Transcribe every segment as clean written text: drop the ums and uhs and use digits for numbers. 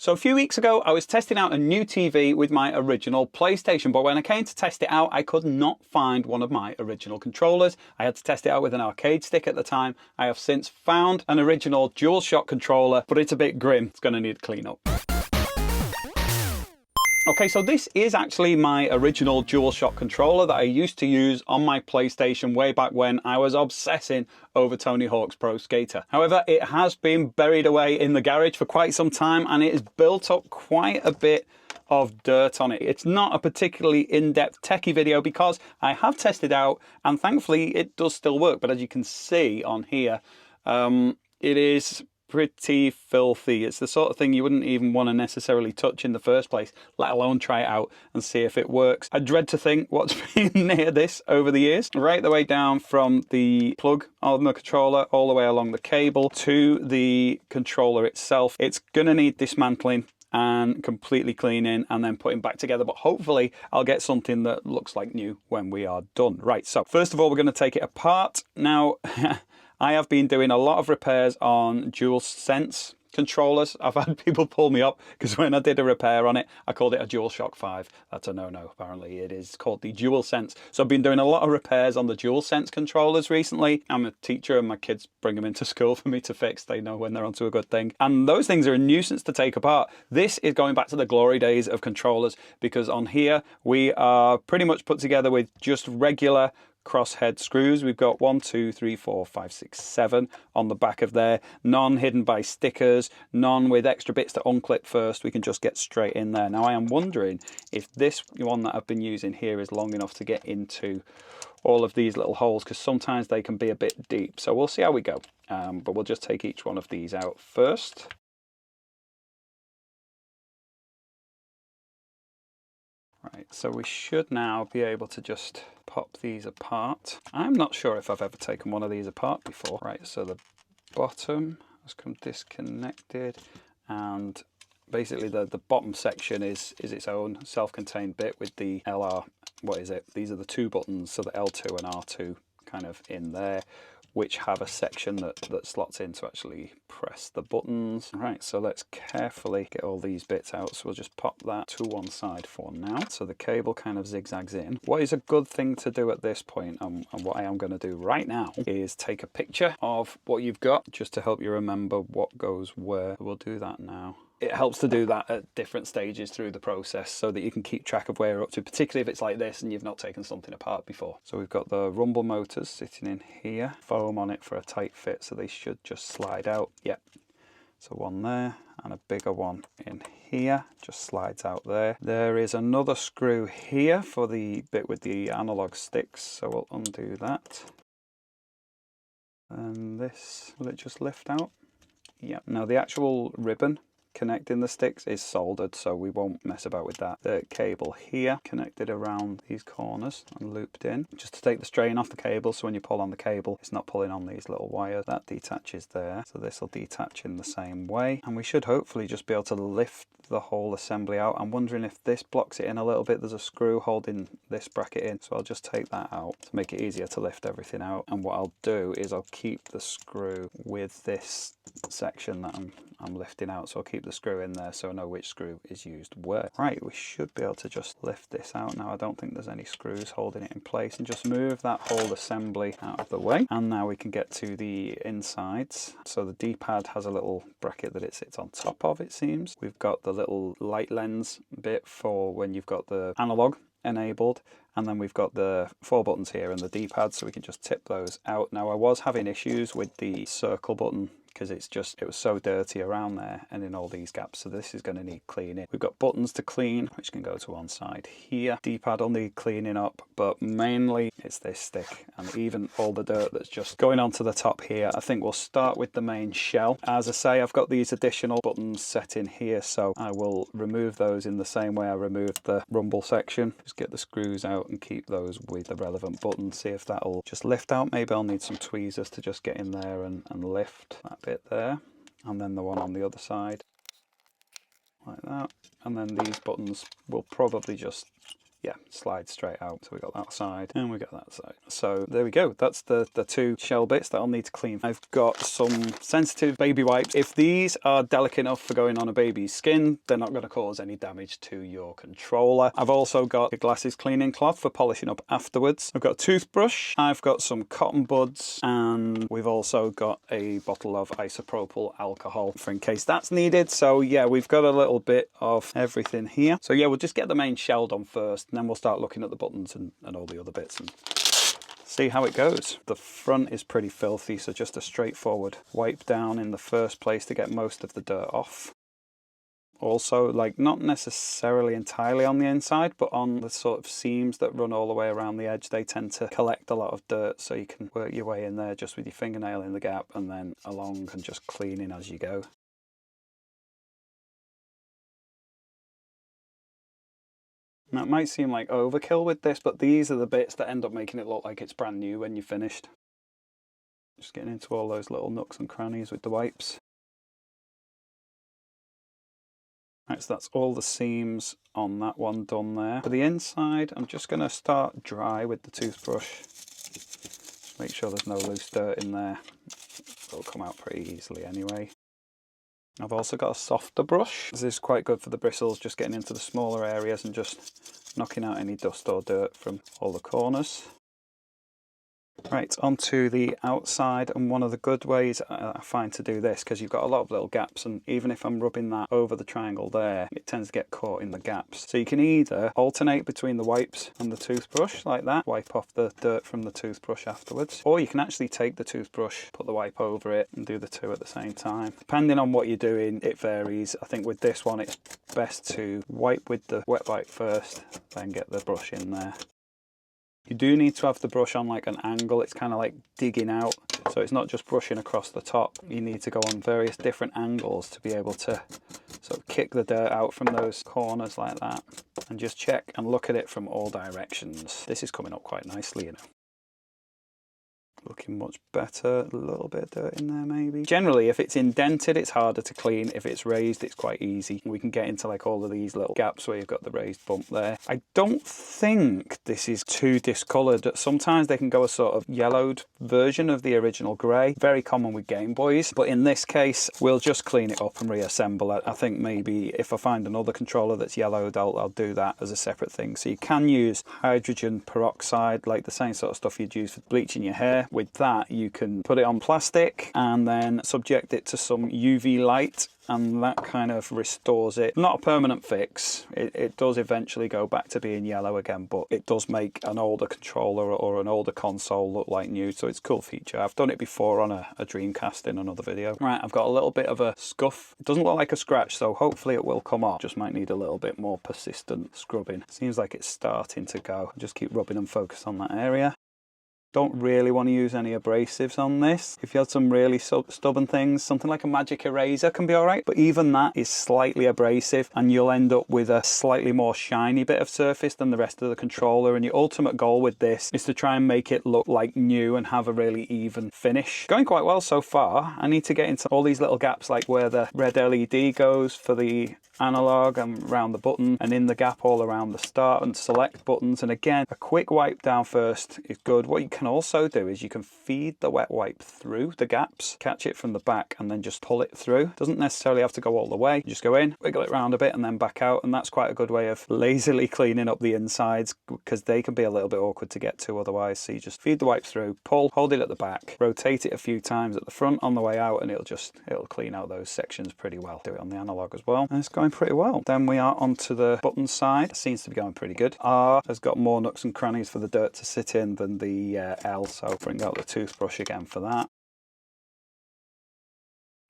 So a few weeks ago, I was testing out a new TV with my original PlayStation, but when I came to test it out, I could not find one of my original controllers. I had to test it out with an arcade stick at the time. I have since found an original DualShock controller, but it's a bit grim. It's going to need cleanup. Okay, so this is actually my original DualShock controller that I used to use on my PlayStation way back when I was obsessing over Tony Hawk's Pro Skater. However, it has been buried away in the garage for quite some time and it has built up quite a bit of dirt on it. It's not a particularly in-depth techie video because I have tested out and thankfully it does still work. But as you can see on here, it is pretty filthy. It's the sort of thing you wouldn't even want to necessarily touch in the first place, let alone try it out and see if it works. I dread to think what's been near this over the years. Right the way down from the plug on the controller all the way along the cable to the controller itself. It's gonna need dismantling and completely cleaning and then putting back together, but hopefully I'll get something that looks like new when we are done. Right, so first of all we're going to take it apart. Now I have been doing a lot of repairs on DualSense controllers. I've had people pull me up because when I did a repair on it, I called it a DualShock 5. That's a no-no, apparently. It is called the DualSense. So I've been doing a lot of repairs on the DualSense controllers recently. I'm a teacher and my kids bring them into school for me to fix. They know when they're onto a good thing. And those things are a nuisance to take apart. This is going back to the glory days of controllers because on here we are pretty much put together with just regular crosshead screws. We've got 1, 2, 3, 4, 5, 6, 7 on the back of there, none hidden by stickers, none with extra bits to unclip first. We can just get straight in there. Now I am wondering if this one that I've been using here is long enough to get into all of these little holes, because sometimes they can be a bit deep. So we'll see how we go, but we'll just take each one of these out first. Right, so we should now be able to just pop these apart. I'm not sure if I've ever taken one of these apart before. Right, so the bottom has come disconnected and basically the bottom section is its own self-contained bit with the LR, what is it? These are the two buttons, so the L2 and R2 kind of in there, which have a section that slots in to actually press the buttons. Right, so let's carefully get all these bits out. So we'll just pop that to one side for now. So the cable kind of zigzags in. What is a good thing to do at this point, and what I am going to do right now, is take a picture of what you've got just to help you remember what goes where. We'll do that now. It helps to do that at different stages through the process so that you can keep track of where you're up to, particularly if it's like this and you've not taken something apart before. So we've got the rumble motors sitting in here, foam on it for a tight fit, so they should just slide out. Yep. So one there and a bigger one in here, just slides out there. There is another screw here for the bit with the analog sticks, so we'll undo that. And this, will it just lift out? Yep. Now the actual ribbon connecting the sticks is soldered, so we won't mess about with that. The cable here connected around these corners and looped in just to take the strain off the cable, so when you pull on the cable it's not pulling on these little wires. That detaches there, so this will detach in the same way, and we should hopefully just be able to lift the whole assembly out. I'm wondering if this blocks it in a little bit. There's a screw holding this bracket in, so I'll just take that out to make it easier to lift everything out. And what I'll do is I'll keep the screw with this section that I'm lifting out, so I'll keep the screw in there so I know which screw is used where. Right, we should be able to just lift this out now. I don't think there's any screws holding it in place, and just move that whole assembly out of the way. And now we can get to the insides. So the D-pad has a little bracket that it sits on top of, it seems. We've got the little light lens bit for when you've got the analog enabled, and then we've got the 4 buttons here and the D-pad, so we can just tip those out. Now I was having issues with the circle button because it was so dirty around there and in all these gaps, so this is going to need cleaning. We've got buttons to clean, which can go to one side here. D-pad will need cleaning up, but mainly it's this stick and even all the dirt that's just going onto the top here. I think we'll start with the main shell. As I say, I've got these additional buttons set in here, so I will remove those in the same way I removed the rumble section. Just get the screws out and keep those with the relevant buttons, see if that'll just lift out. Maybe I'll need some tweezers to just get in there and lift that bit there, and then the one on the other side like that. And then these buttons will probably just yeah, slides straight out. So we got that side and we got that side. So there we go. That's the two shell bits that I'll need to clean. I've got some sensitive baby wipes. If these are delicate enough for going on a baby's skin, they're not going to cause any damage to your controller. I've also got a glasses cleaning cloth for polishing up afterwards. I've got a toothbrush. I've got some cotton buds, and we've also got a bottle of isopropyl alcohol for in case that's needed. So yeah, we've got a little bit of everything here. So yeah, we'll just get the main shell done first, and then we'll start looking at the buttons and all the other bits and see how it goes. The front is pretty filthy, so just a straightforward wipe down in the first place to get most of the dirt off. Also, like, not necessarily entirely on the inside, but on the sort of seams that run all the way around the edge, they tend to collect a lot of dirt, so you can work your way in there just with your fingernail in the gap and then along and just cleaning as you go. That might seem like overkill with this, but these are the bits that end up making it look like it's brand new when you're finished. Just getting into all those little nooks and crannies with the wipes. Right, so that's all the seams on that one done there. For the inside, I'm just going to start dry with the toothbrush. Just make sure there's no loose dirt in there. It'll come out pretty easily anyway. I've also got a softer brush. This is quite good for the bristles, just getting into the smaller areas and just knocking out any dust or dirt from all the corners. Right, onto the outside, and one of the good ways I find to do this, because you've got a lot of little gaps, and even if I'm rubbing that over the triangle there, it tends to get caught in the gaps. So you can either alternate between the wipes and the toothbrush like that, wipe off the dirt from the toothbrush afterwards, or you can actually take the toothbrush, put the wipe over it, and do the two at the same time. Depending on what you're doing, it varies. I think with this one, it's best to wipe with the wet wipe first, then get the brush in there. You do need to have the brush on like an angle. It's kind of like digging out, so it's not just brushing across the top. You need to go on various different angles to be able to sort of kick the dirt out from those corners like that, and just check and look at it from all directions. This is coming up quite nicely, you know. Looking much better. A little bit of dirt in there maybe. Generally, if it's indented, it's harder to clean. If it's raised, it's quite easy. We can get into like all of these little gaps where you've got the raised bump there. I don't think this is too discoloured. Sometimes they can go a sort of yellowed version of the original grey. Very common with Game Boys. But in this case, we'll just clean it up and reassemble it. I think maybe if I find another controller that's yellowed, I'll do that as a separate thing. So you can use hydrogen peroxide, like the same sort of stuff you'd use for bleaching your hair. With that, you can put it on plastic and then subject it to some UV light, and that kind of restores it. Not a permanent fix. It does eventually go back to being yellow again, but it does make an older controller or an older console look like new, so it's a cool feature. I've done it before on a Dreamcast in another video. Right, I've got a little bit of a scuff. It doesn't look like a scratch, so hopefully it will come off. Just might need a little bit more persistent scrubbing. Seems like it's starting to go. Just keep rubbing and focus on that area. Don't really want to use any abrasives on this. If you had some really stubborn things, something like a magic eraser can be alright, but even that is slightly abrasive and you'll end up with a slightly more shiny bit of surface than the rest of the controller. And your ultimate goal with this is to try and make it look like new and have a really even finish. Going quite well so far. I need to get into all these little gaps, like where the red LED goes for the analog and around the button, and in the gap all around the start and select buttons. And again, a quick wipe down first is good. What you can also do is you can feed the wet wipe through the gaps, catch it from the back and then just pull it through. Doesn't necessarily have to go all the way. You just go in, wiggle it around a bit and then back out, and that's quite a good way of lazily cleaning up the insides, because they can be a little bit awkward to get to otherwise. So you just feed the wipe through, pull, hold it at the back, rotate it a few times at the front on the way out, and it'll clean out those sections pretty well. Do it on the analog as well, and it's going pretty well. Then we are onto the button side. It seems to be going pretty good. R has got more nooks and crannies for the dirt to sit in than the L, so bring out the toothbrush again for that.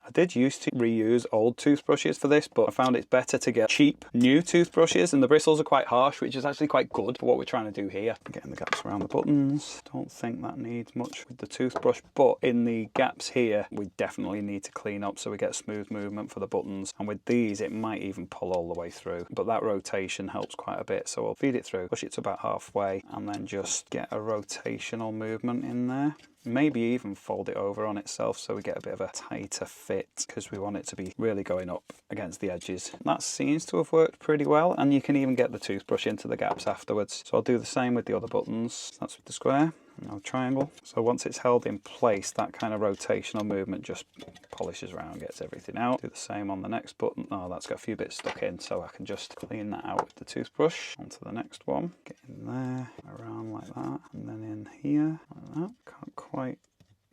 I did used to reuse old toothbrushes for this, but I found it's better to get cheap new toothbrushes, and the bristles are quite harsh, which is actually quite good for what we're trying to do here. Getting the gaps around the buttons. Don't think that needs much with the toothbrush, but in the gaps here, we definitely need to clean up so we get smooth movement for the buttons. And with these, it might even pull all the way through, but that rotation helps quite a bit. So I'll feed it through, push it to about halfway, and then just get a rotational movement in there. maybe even fold it over on itself so we get a bit of a tighter fit, because we want it to be really going up against the edges. That seems to have worked pretty well, and you can even get the toothbrush into the gaps afterwards. So I'll do the same with the other buttons. That's with the square. Now triangle. So once it's held in place, that kind of rotational movement just polishes around, gets everything out. Do the same on the next button. Oh, that's got a few bits stuck in, so I can just clean that out with the toothbrush. Onto the next one. Get in there, around like that, and then in here, like that. Can't quite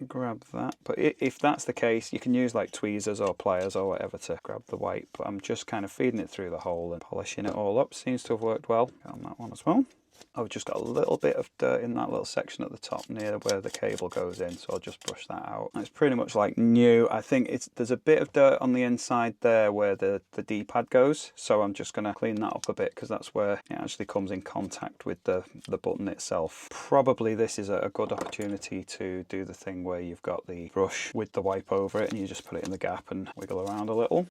grab that, but if that's the case, you can use like tweezers or pliers or whatever to grab the white, but I'm just kind of feeding it through the hole and polishing it all up. Seems to have worked well on that one as well. I've just got a little bit of dirt in that little section at the top near where the cable goes in, so I'll just brush that out. It's pretty much like new. I think there's a bit of dirt on the inside there where the D-pad goes, so I'm just going to clean that up a bit, because that's where it actually comes in contact with the button itself. Probably this is a good opportunity to do the thing where you've got the brush with the wipe over it and you just put it in the gap and wiggle around a little.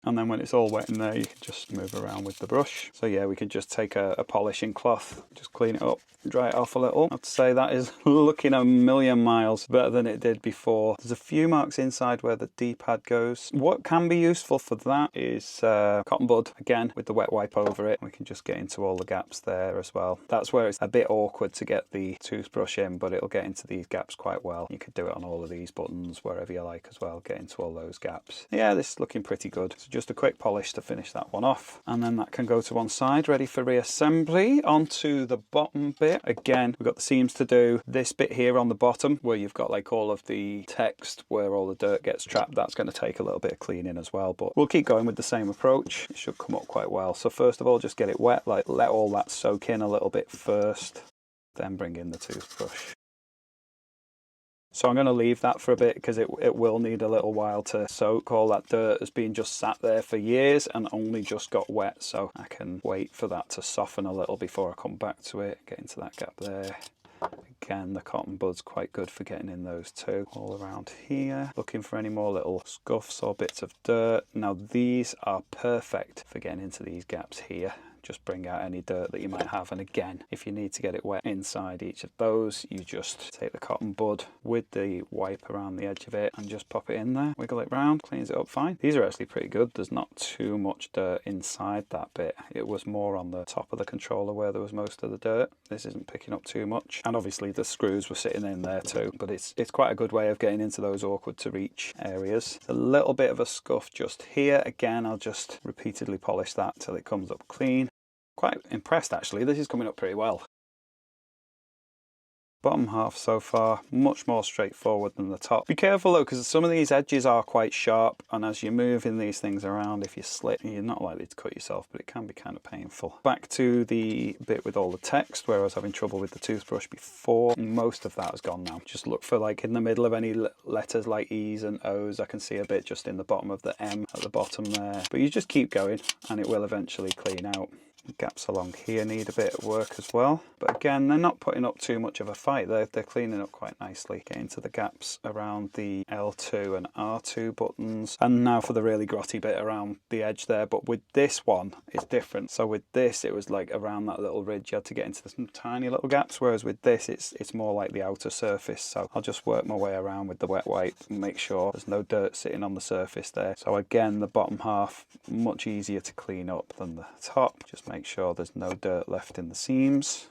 And then when it's all wet in there, you can just move around with the brush. So yeah, we can just take a polishing cloth, just clean it up, dry it off a little. I'd say that is looking a million miles better than it did before. There's a few marks inside where the D-pad goes. What can be useful for that is cotton bud, again, with the wet wipe over it. We can just get into all the gaps there as well. That's where it's a bit awkward to get the toothbrush in, but it'll get into these gaps quite well. You could do it on all of these buttons, wherever you like as well, get into all those gaps. Yeah, this is looking pretty good. So just a quick polish to finish that one off, and then that can go to one side, ready for reassembly. Onto the bottom bit. Again, we've got the seams to do. This bit here on the bottom where you've got like all of the text where all the dirt gets trapped, that's going to take a little bit of cleaning as well, but we'll keep going with the same approach. It should come up quite well. So first of all, just get it wet, like let all that soak in a little bit first, then bring in the toothbrush. So I'm going to leave that for a bit because it will need a little while to soak. All that dirt has been just sat there for years and only just got wet, so I can wait for that to soften a little before I come back to it. Get into that gap there. Again, the cotton bud's quite good for getting in those too. All around here, looking for any more little scuffs or bits of dirt. Now these are perfect for getting into these gaps here. Just bring out any dirt that you might have, and again, if you need to get it wet inside each of those, you just take the cotton bud with the wipe around the edge of it and just pop it in there, wiggle it round, cleans it up fine. These are actually pretty good. There's not too much dirt inside that bit. It was more on the top of the controller where there was most of the dirt. This isn't picking up too much, and obviously the screws were sitting in there too, but it's quite a good way of getting into those awkward to reach areas. A little bit of a scuff just here. Again, I'll just repeatedly polish that till it comes up clean. Quite impressed actually, this is coming up pretty well. Bottom half so far, much more straightforward than the top. Be careful though, because some of these edges are quite sharp, and as you're moving these things around, if you slip, you're not likely to cut yourself, but it can be kind of painful. Back to the bit with all the text, where I was having trouble with the toothbrush before. Most of that has gone now. Just look for like in the middle of any letters like E's and O's. I can see a bit just in the bottom of the M at the bottom there. But you just keep going and it will eventually clean out. Gaps along here need a bit of work as well, but again, they're not putting up too much of a fight. They're cleaning up quite nicely. Getting to the gaps around the L2 and R2 buttons, and now for the really grotty bit around the edge there. But with this one, it's different. So with this, it was like around that little ridge, you had to get into some tiny little gaps, whereas with this, it's more like the outer surface. So I'll just work my way around with the wet wipe and make sure there's no dirt sitting on the surface there. So again, the bottom half, much easier to clean up than the top. Just make sure there's no dirt left in the seams.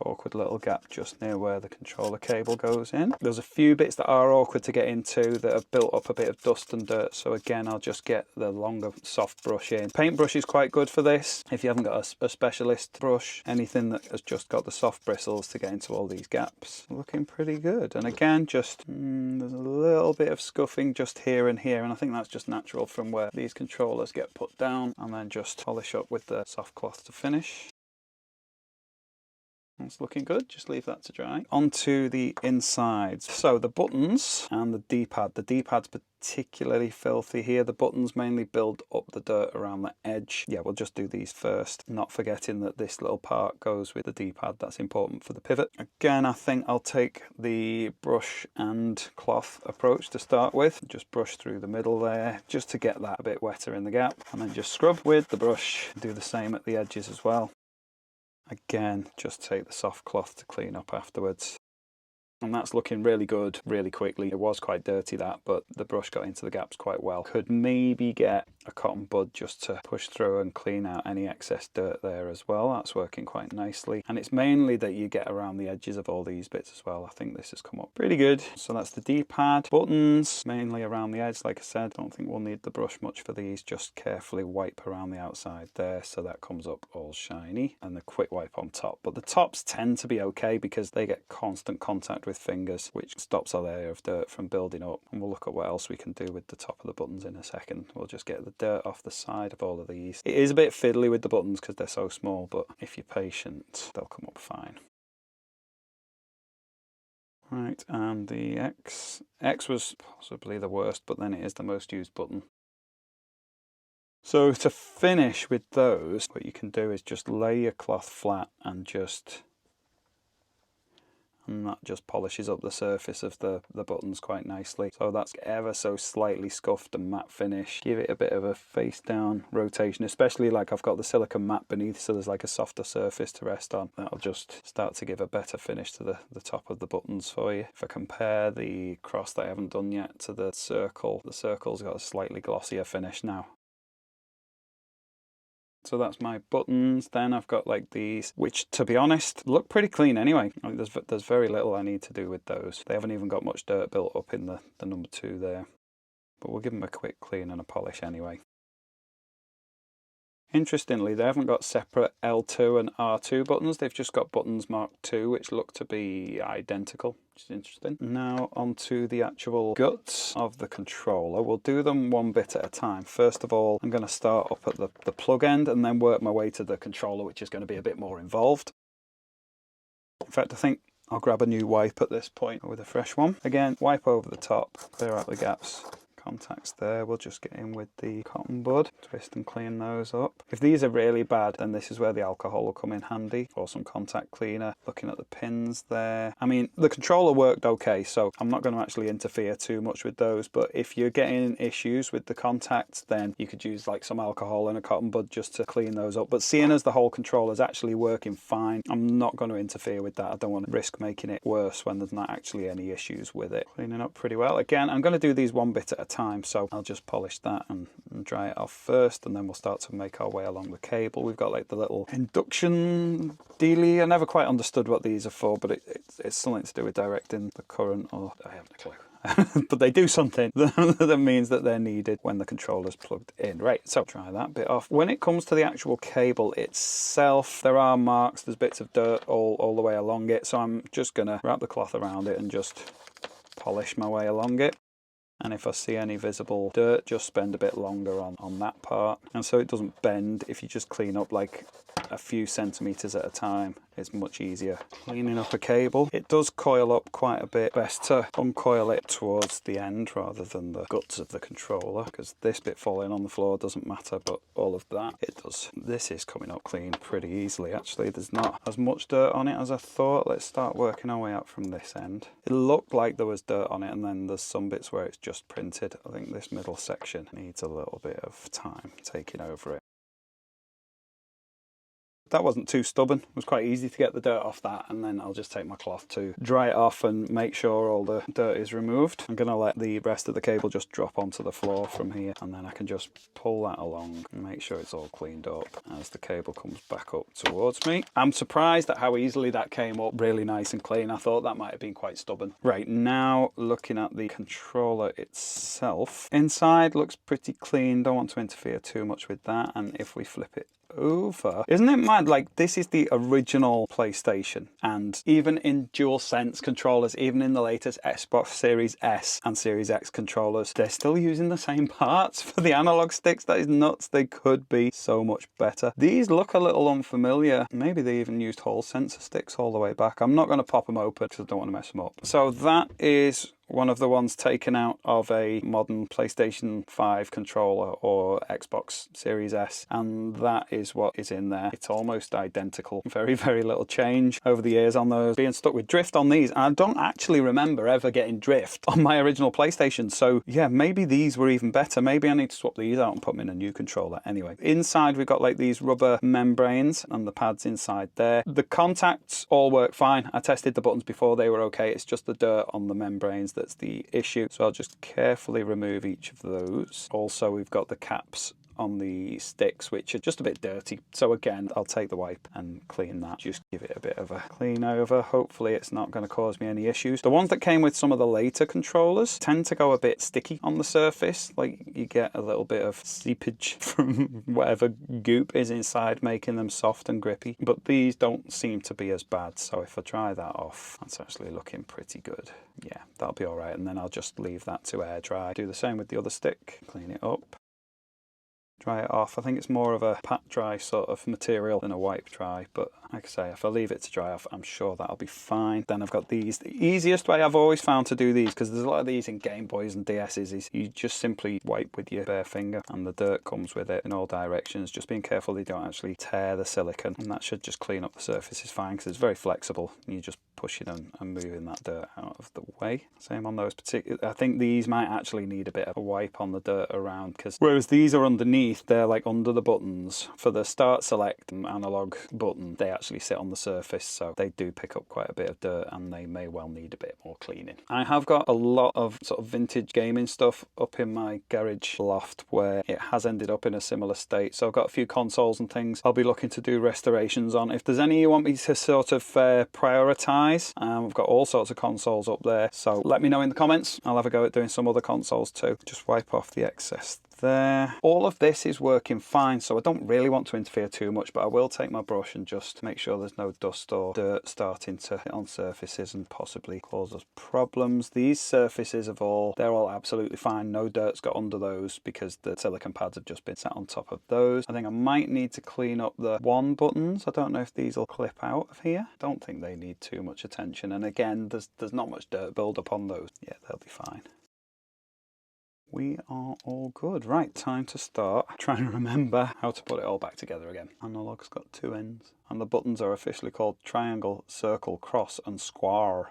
Awkward little gap just near where the controller cable goes in. There's a few bits that are awkward to get into that have built up a bit of dust and dirt, so again I'll just get the longer soft brush in. Paintbrush is quite good for this if you haven't got a specialist brush, anything that has just got the soft bristles to get into all these gaps. Looking pretty good, and again just there's a little bit of scuffing just here and here, and I think that's just natural from where these controllers get put down, and then just polish up with the soft cloth to finish. It's looking good, just leave that to dry. Onto the insides. So the buttons and the D-pad. The D-pad's particularly filthy here. The buttons mainly build up the dirt around the edge. Yeah, we'll just do these first, not forgetting that this little part goes with the D-pad. That's important for the pivot. Again, I think I'll take the brush and cloth approach to start with. Just brush through the middle there, just to get that a bit wetter in the gap, and then just scrub with the brush. Do the same at the edges as well. Again, just take the soft cloth to clean up afterwards. And that's looking really good really quickly. It was quite dirty, that, but the brush got into the gaps quite well. Could maybe get a cotton bud just to push through and clean out any excess dirt there as well. That's working quite nicely. And it's mainly that you get around the edges of all these bits as well. I think this has come up pretty good. So that's the D-pad. Buttons, mainly around the edge, like I said. Don't think we'll need the brush much for these. Just carefully wipe around the outside there so that comes up all shiny. And the quick wipe on top. But the tops tend to be okay because they get constant contact with fingers, which stops a layer of dirt from building up. And we'll look at what else we can do with the top of the buttons in a second. We'll just get the dirt off the side of all of these. It is a bit fiddly with the buttons because they're so small, but if you're patient, they'll come up fine. Right, and the X was possibly the worst, but then it is the most used button. So to finish with those, what you can do is just lay your cloth flat and that just polishes up the surface of the buttons quite nicely. So that's ever so slightly scuffed and matte finish. Give it a bit of a face down rotation, especially like I've got the silicone mat beneath, so there's like a softer surface to rest on. That'll just start to give a better finish to the top of the buttons for you. If I compare the cross that I haven't done yet to the circle's got a slightly glossier finish now. So that's my buttons. Then I've got like these, which to be honest, look pretty clean anyway. I mean, there's very little I need to do with those. They haven't even got much dirt built up in the number 2 there. But we'll give them a quick clean and a polish anyway. Interestingly, they haven't got separate L2 and R2 buttons. They've just got buttons marked 2, which look to be identical, which is interesting. Now onto the actual guts of the controller. We'll do them one bit at a time. First of all, I'm going to start up at the plug end and then work my way to the controller, which is going to be a bit more involved. In fact, I think I'll grab a new wipe at this point with a fresh one. Again, wipe over the top, clear out the gaps. Contacts there, we'll just get in with the cotton bud, twist and clean those up. If these are really bad, then this is where the alcohol will come in handy, or some contact cleaner. Looking at the pins there, I mean the controller worked okay, so I'm not going to actually interfere too much with those, but if you're getting issues with the contacts, then you could use like some alcohol and a cotton bud just to clean those up. But seeing as the whole controller is actually working fine, I'm not going to interfere with that. I don't want to risk making it worse when there's not actually any issues with it. Cleaning up pretty well. Again, I'm going to do these one bit at a time, so I'll just polish that and dry it off first, and then we'll start to make our way along the cable. We've got like the little induction dealie. I never quite understood what these are for, but it's something to do with directing the current, or I haven't a clue. But they do something that means that they're needed when the controller's plugged in. Right, so try that bit off. When it comes to the actual cable itself, there are marks, there's bits of dirt all the way along it, so I'm just going to wrap the cloth around it and just polish my way along it. And if I see any visible dirt, just spend a bit longer on that part. And so it doesn't bend, if you just clean up like a few centimeters at a time, it's much easier. Cleaning up a cable, it does coil up quite a bit. Best to uncoil it towards the end rather than the guts of the controller, because this bit falling on the floor doesn't matter, but all of that, it does. This is coming up clean pretty easily actually. There's not as much dirt on it as I thought. Let's start working our way out from this end. It looked like there was dirt on it, and then there's some bits where it's just printed. I think this middle section needs a little bit of time taking over it. That wasn't too stubborn. It was quite easy to get the dirt off that, and then I'll just take my cloth to dry it off and make sure all the dirt is removed. I'm going to let the rest of the cable just drop onto the floor from here, and then I can just pull that along and make sure it's all cleaned up as the cable comes back up towards me. I'm surprised at how easily that came up really nice and clean. I thought that might have been quite stubborn. Right, now looking at the controller itself. Inside looks pretty clean, don't want to interfere too much with that, and if we flip it over, isn't it mad? Like, this is the original PlayStation, and even in DualSense controllers, even in the latest Xbox Series S and Series X controllers, they're still using the same parts for the analog sticks. That is nuts. They could be so much better. These look a little unfamiliar. Maybe they even used Hall sensor sticks all the way back. I'm not going to pop them open because I don't want to mess them up. So that is one of the ones taken out of a modern PlayStation 5 controller or Xbox Series S, and that is what is in there. It's almost identical. Very, very little change over the years on those. Being stuck with drift on these, I don't actually remember ever getting drift on my original PlayStation, so yeah, maybe these were even better. Maybe I need to swap these out and put them in a new controller. Anyway, inside we've got like these rubber membranes and the pads inside there. The contacts all work fine. I tested the buttons before, they were okay. It's just the dirt on the membranes that's the issue. So I'll just carefully remove each of those. Also, we've got the caps on the sticks, which are just a bit dirty. So again, I'll take the wipe and clean that. Just give it a bit of a clean over. Hopefully it's not going to cause me any issues. The ones that came with some of the later controllers tend to go a bit sticky on the surface. Like you get a little bit of seepage from whatever goop is inside, making them soft and grippy. But these don't seem to be as bad. So if I dry that off, that's actually looking pretty good. Yeah, that'll be all right. And then I'll just leave that to air dry. Do the same with the other stick. Clean it up. Dry it off. I think it's more of a pat dry sort of material than a wipe dry, but like I say, if I leave it to dry off, I'm sure that'll be fine. Then I've got these. The easiest way I've always found to do these, because there's a lot of these in Game Boys and DS's, is you just simply wipe with your bare finger and the dirt comes with it in all directions. Just being careful they don't actually tear the silicone, and that should just clean up the surfaces fine because it's very flexible. You just pushing and moving that dirt out of the way. Same on those particular. I think these might actually need a bit of a wipe on the dirt around, because whereas these are underneath, they're like under the buttons. For the start select and analog button, they actually sit on the surface, so they do pick up quite a bit of dirt and they may well need a bit more cleaning. I have got a lot of sort of vintage gaming stuff up in my garage loft where it has ended up in a similar state, so I've got a few consoles and things I'll be looking to do restorations on. If there's any you want me to sort of prioritise, we've got all sorts of consoles up there, so let me know in the comments. I'll have a go at doing some other consoles too. Just wipe off the excess there. All of this is working fine, so I don't really want to interfere too much, but I will take my brush and just make sure there's no dust or dirt starting to hit on surfaces and possibly cause us problems. These surfaces they're all absolutely fine. No dirt's got under those because the silicone pads have just been sat on top of those. I think I might need to clean up the one buttons. I don't know if these will clip out of here. I don't think they need too much attention, and again, there's not much dirt build up on those. Yeah, they'll be fine. We are all good. Right, time to start trying to remember how to put it all back together again. Analog's got two ends, and the buttons are officially called triangle, circle, cross, and square.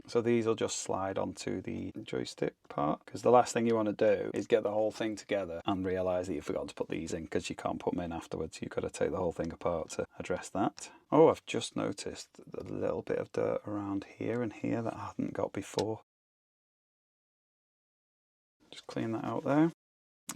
So these will just slide onto the joystick part, because the last thing you want to do is get the whole thing together and realise that you forgot to put these in, because you can't put them in afterwards. You've got to take the whole thing apart to address that. Oh, I've just noticed a little bit of dirt around here and here that I hadn't got before. Just clean that out there.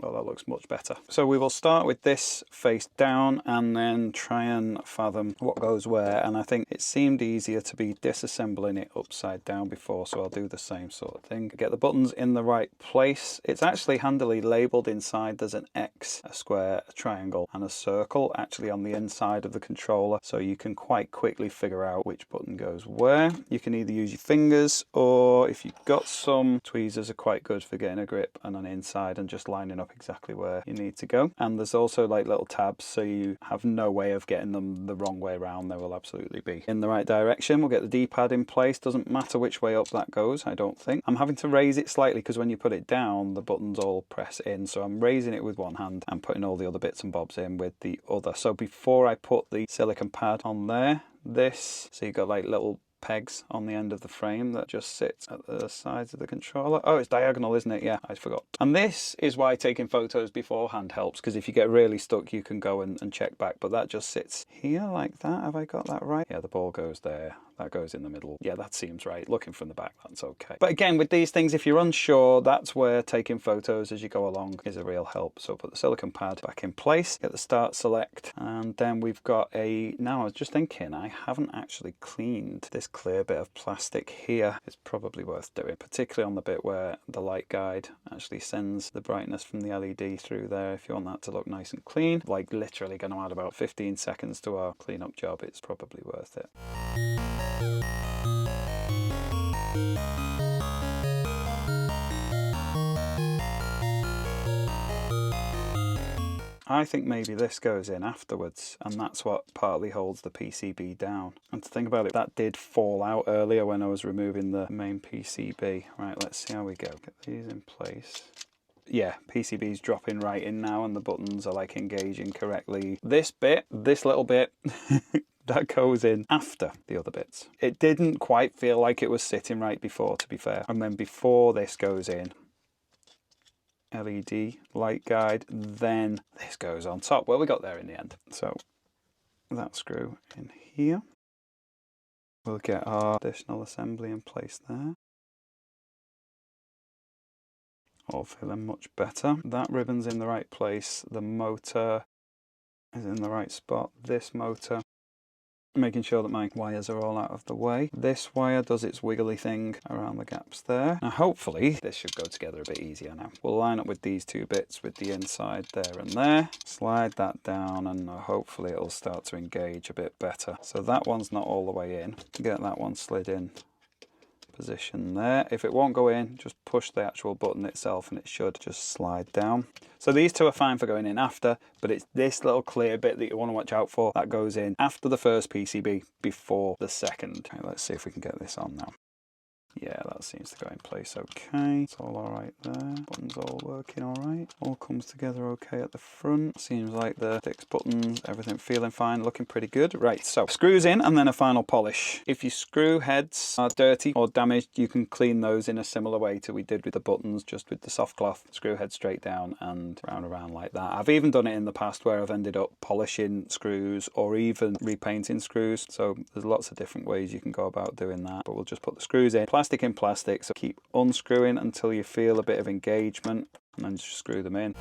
Well, that looks much better. So we will start with this face down and then try and fathom what goes where. And I think it seemed easier to be disassembling it upside down before, so I'll do the same sort of thing. Get the buttons in the right place. It's actually handily labelled inside. There's an X, a square, a triangle and a circle actually on the inside of the controller, so you can quite quickly figure out which button goes where. You can either use your fingers, or if you've got some, tweezers are quite good for getting a grip and an inside and just lining up exactly where you need to go. And there's also like little tabs, so you have no way of getting them the wrong way around. They will absolutely be in the right direction. We'll get the D-pad in place. Doesn't matter which way up that goes, I don't think. I'm having to raise it slightly because when you put it down, the buttons all press in, so I'm raising it with one hand and putting all the other bits and bobs in with the other. So before I put the silicone pad on there, so you've got like little pegs on the end of the frame that just sits at the sides of the controller. Oh, it's diagonal, isn't it? Yeah, I forgot. And this is why taking photos beforehand helps, because if you get really stuck, you can go and check back. But that just sits here like that. Have I got that right? Yeah, the ball goes there. That goes in the middle. Yeah, that seems right. Looking from the back, that's okay. But again, with these things, if you're unsure, that's where taking photos as you go along is a real help. So put the silicone pad back in place, get the start select, and then we've got now I was just thinking, I haven't actually cleaned this clear bit of plastic here. It's probably worth doing, particularly on the bit where the light guide actually sends the brightness from the LED through there. If you want that to look nice and clean, like literally going to add about 15 seconds to our cleanup job, it's probably worth it. I think maybe this goes in afterwards, and that's what partly holds the PCB down. And to think about it, that did fall out earlier when I was removing the main PCB. Right, let's see how we go. Get these in place. Yeah, PCB's dropping right in now, and the buttons are like engaging correctly. This bit, this little bit, that goes in after the other bits. It didn't quite feel like it was sitting right before, to be fair. And then before this goes in, LED light guide, then this goes on top. Well, we got there in the end. So that screw in here. We'll get our additional assembly in place there. All feeling much better. That ribbon's in the right place. The motor is in the right spot. This motor, making sure that my wires are all out of the way. This wire does its wiggly thing around the gaps there. Now hopefully this should go together a bit easier now. We'll line up with these two bits with the inside there and there. Slide that down and hopefully it'll start to engage a bit better. So that one's not all the way in. Get that one slid in position there. If it won't go in, just push the actual button itself and it should just slide down. So these two are fine for going in after, but it's this little clear bit that you want to watch out for that goes in after the first PCB, before the second. Okay, let's see if we can get this on now. Yeah, that seems to go in place okay. It's all alright there. Buttons all working alright. All comes together okay at the front. Seems like the sticks, buttons, everything feeling fine, looking pretty good. Right, so screws in and then a final polish. If your screw heads are dirty or damaged, you can clean those in a similar way to we did with the buttons, just with the soft cloth. Screw head straight down and round around like that. I've even done it in the past where I've ended up polishing screws or even repainting screws. So there's lots of different ways you can go about doing that. But we'll just put the screws in. Plastic in plastic, so keep unscrewing until you feel a bit of engagement and then just screw them in.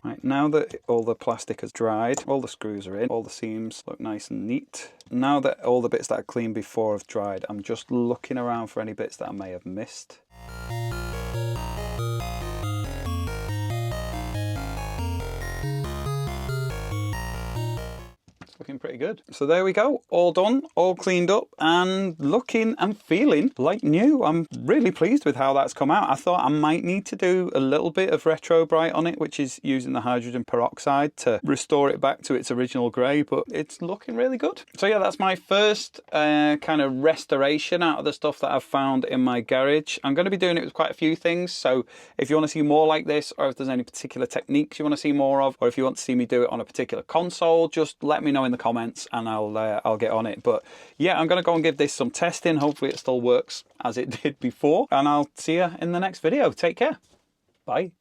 Right, now that all the plastic has dried, all the screws are in, all the seams look nice and neat. Now that all the bits that I cleaned before have dried, I'm just looking around for any bits that I may have missed. Looking pretty good. So there we go, all done, all cleaned up and looking and feeling like new. I'm really pleased with how that's come out. I thought I might need to do a little bit of retro bright on it, which is using the hydrogen peroxide to restore it back to its original grey, but it's looking really good. So yeah, that's my first kind of restoration out of the stuff that I've found in my garage. I'm going to be doing it with quite a few things, so if you want to see more like this, or if there's any particular techniques you want to see more of, or if you want to see me do it on a particular console, just let me know in the comments and I'll get on it. But yeah, I'm gonna go and give this some testing. Hopefully it still works as it did before, and I'll see you in the next video. Take care. Bye.